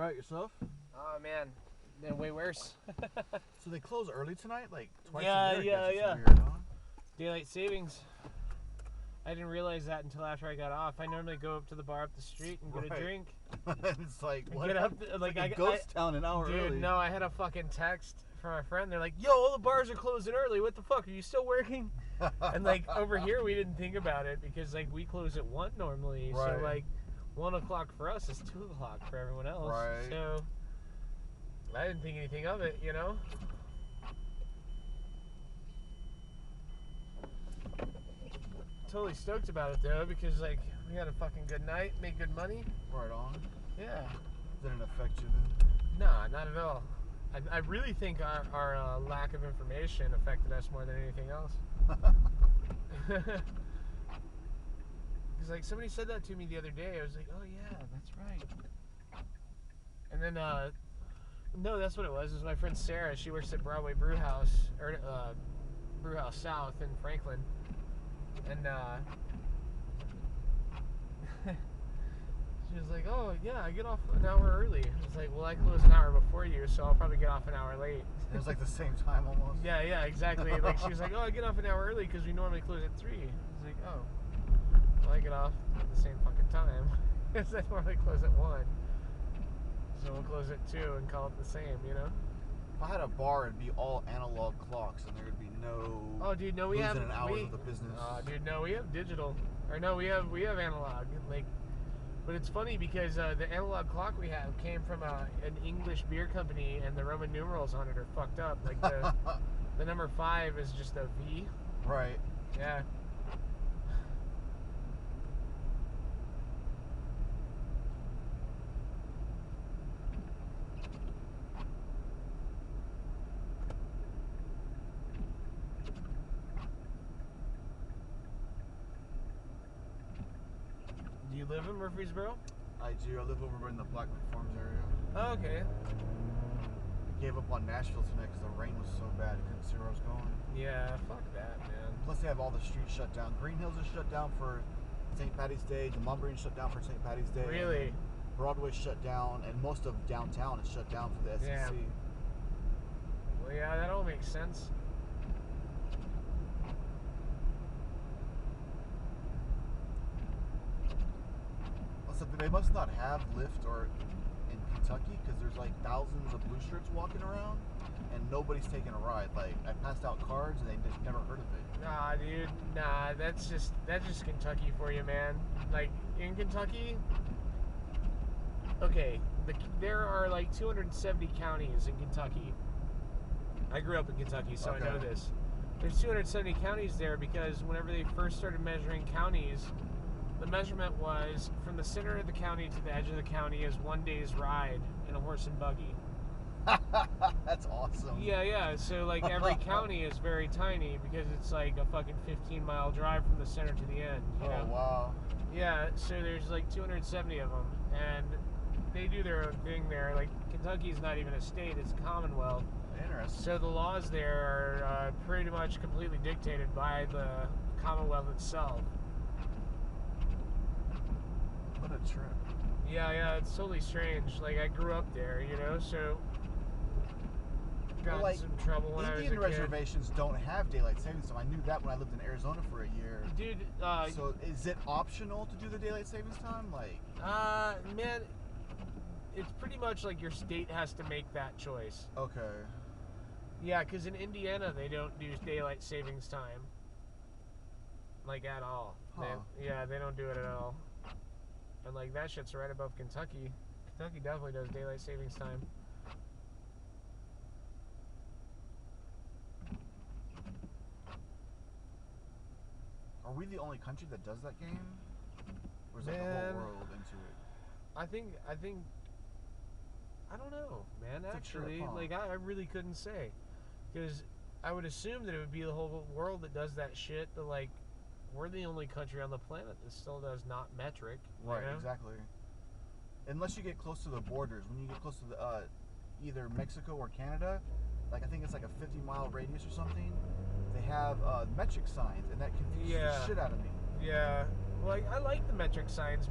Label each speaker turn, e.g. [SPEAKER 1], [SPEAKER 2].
[SPEAKER 1] right, yourself?
[SPEAKER 2] Oh man, been way worse.
[SPEAKER 1] So they close early tonight, like twice
[SPEAKER 2] Yeah,
[SPEAKER 1] a year. I guess.
[SPEAKER 2] yeah.
[SPEAKER 1] It's weird, huh?
[SPEAKER 2] Daylight savings. I didn't realize that until after I got off. I normally go up to the bar up the street and get a drink.
[SPEAKER 1] It's like what?
[SPEAKER 2] Get up,
[SPEAKER 1] like a ghost town an hour early.
[SPEAKER 2] Dude, no, I had a fucking text from my friend. They're like, "Yo, all the bars are closing early. What the fuck? Are you still working?" And like over here, we didn't think about it because like we close at 1 normally.
[SPEAKER 1] Right.
[SPEAKER 2] So like 1 o'clock for us is 2 o'clock for everyone else.
[SPEAKER 1] Right.
[SPEAKER 2] So I didn't think anything of it, you know. Totally stoked about it though because like we had a fucking good night, made good money.
[SPEAKER 1] Right on.
[SPEAKER 2] Yeah.
[SPEAKER 1] Didn't affect you then?
[SPEAKER 2] Nah, not at all. I really think our lack of information affected us more than anything else. Because like somebody said that to me the other day. I was like, oh yeah, that's right. And then no, that's what it was. It was my friend Sarah. She works at Broadway Brewhouse or Brewhouse South in Franklin. And she was like, oh yeah, I get off an hour early. I was like, well, I close an hour before you, so I'll probably get off an hour late.
[SPEAKER 1] It was like the same time almost.
[SPEAKER 2] Yeah, exactly. Like she was like, oh, I get off an hour early because we normally close at 3. I was like, oh, well, I get off at the same fucking time because I normally close at 1. So we'll close at 2 and call it the same, you know?
[SPEAKER 1] If I had a bar, it'd be all analog clocks, and there would be no.
[SPEAKER 2] Oh, dude, no, we have
[SPEAKER 1] an hour of the business.
[SPEAKER 2] Dude, no, we have digital, or no, we have analog. Like, but it's funny because the analog clock we have came from an English beer company, and the Roman numerals on it are fucked up. Like the number 5 is just a V.
[SPEAKER 1] Right.
[SPEAKER 2] Yeah. Do you live in Murfreesboro?
[SPEAKER 1] I do. I live over in the Blackman Farms area.
[SPEAKER 2] Oh, okay.
[SPEAKER 1] I gave up on Nashville tonight because the rain was so bad. I couldn't see where I was going.
[SPEAKER 2] Yeah, fuck that, man.
[SPEAKER 1] Plus, they have all the streets shut down. Green Hills is shut down for St. Patty's Day. The Mumbring's shut down for St. Patty's Day.
[SPEAKER 2] Really?
[SPEAKER 1] Broadway's shut down, and most of downtown is shut down for the SEC.
[SPEAKER 2] Yeah. Well, yeah, that all makes sense.
[SPEAKER 1] So they must not have Lyft or in Kentucky because there's like thousands of blue shirts walking around and nobody's taking a ride. Like I passed out cards and they just never heard of it.
[SPEAKER 2] Nah, dude, nah, that's just Kentucky for you, man. Like in Kentucky, okay, there are like 270 counties in Kentucky. I grew up in Kentucky, so
[SPEAKER 1] Okay.
[SPEAKER 2] I know this. There's 270 counties there because whenever they first started measuring counties, the measurement was from the center of the county to the edge of the county is 1 day's ride in a horse and buggy.
[SPEAKER 1] That's awesome.
[SPEAKER 2] Yeah. So like every county is very tiny because it's like a fucking 15-mile drive from the center to the end. You know?
[SPEAKER 1] Wow.
[SPEAKER 2] Yeah. So there's like 270 of them, and they do their own thing there. Like Kentucky's not even a state; it's a commonwealth.
[SPEAKER 1] Interesting.
[SPEAKER 2] So the laws there are pretty much completely dictated by the commonwealth itself.
[SPEAKER 1] What a trip.
[SPEAKER 2] Yeah, it's totally strange. Like, I grew up there, you know, so got in some trouble when I was a kid.
[SPEAKER 1] Indian reservations don't have daylight savings time. I knew that when I lived in Arizona for a year.
[SPEAKER 2] Dude,
[SPEAKER 1] so is it optional to do the daylight savings time? Like,
[SPEAKER 2] man, it's pretty much like your state has to make that choice.
[SPEAKER 1] okay.
[SPEAKER 2] Yeah, because in Indiana, they don't do daylight savings time. Like, at all.
[SPEAKER 1] Huh.
[SPEAKER 2] They don't do it at all. And like that shit's right above Kentucky. Kentucky definitely does daylight savings time.
[SPEAKER 1] Are we the only country that does that game? Or is that the
[SPEAKER 2] Man,
[SPEAKER 1] whole world into it?
[SPEAKER 2] I think I don't know, man.
[SPEAKER 1] It's a
[SPEAKER 2] Actually,
[SPEAKER 1] trip, huh?
[SPEAKER 2] like I really couldn't say, because I would assume that it would be the whole world that does that shit. But like, we're the only country on the planet that still does not metric.
[SPEAKER 1] Right,
[SPEAKER 2] you know?
[SPEAKER 1] exactly. Unless you get close to the borders. When you get close to the either Mexico or Canada, like I think it's like a 50-mile radius or something, they have metric signs, and that confuses the shit out of me.
[SPEAKER 2] Yeah. Well, I like the metric signs.